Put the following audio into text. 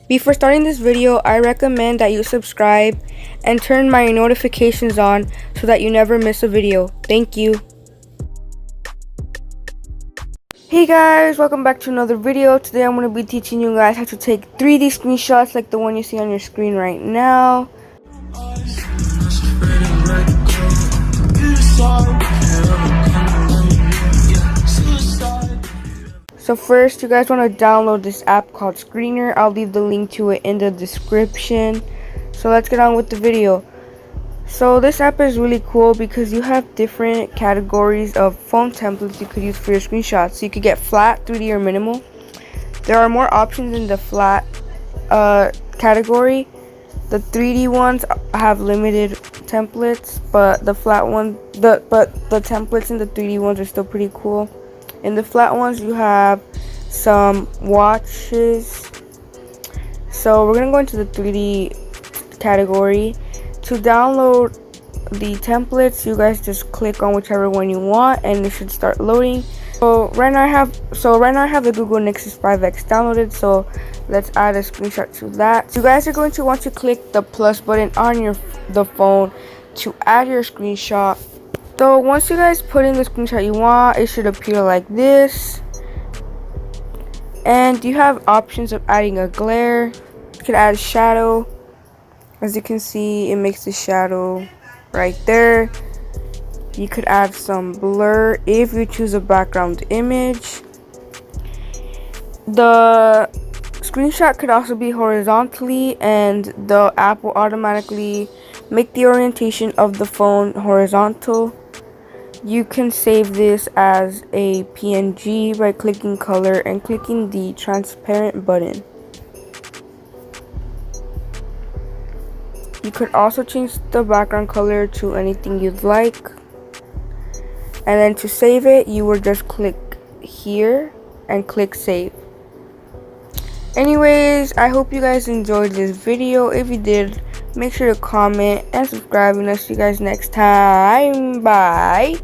Before starting this video, I recommend that you subscribe and turn my notifications on so that you never miss a video. Thank you. Hey guys, welcome back to another video. Today I'm going to be teaching you guys how to take 3D screenshots like the one you see on your screen right now. So first, you guys want to download this app called Screener. I'll leave the link to it in the description. So let's get on with the video. So this app is really cool because you have different categories of phone templates you could use for your screenshots. So you could get flat, 3D, or minimal. There are more options in the flat category. The 3D ones have limited templates, but the flat one, the templates in the 3D ones are still pretty cool. In the flat ones, you have some watches. So we're gonna go into the 3D category. To download the templates, you guys just click on whichever one you want, and it should start loading. So right now I have the Google Nexus 5X downloaded. So let's add a screenshot to that. So you guys are going to want to click the plus button on the phone to add your screenshot. So once you guys put in the screenshot you want, it should appear like this. And you have options of adding a glare. You can add a shadow. As you can see, it makes the shadow right there. You could add some blur if you choose a background image. The screenshot could also be horizontally, and the app will automatically make the orientation of the phone horizontal. You can save this as a PNG by clicking color and clicking the transparent button. You could also change the background color to anything you'd like. And then to save it, you would just click here and click save. Anyways, I hope you guys enjoyed this video. If you did, make sure to comment and subscribe, and I'll see you guys next time. Bye.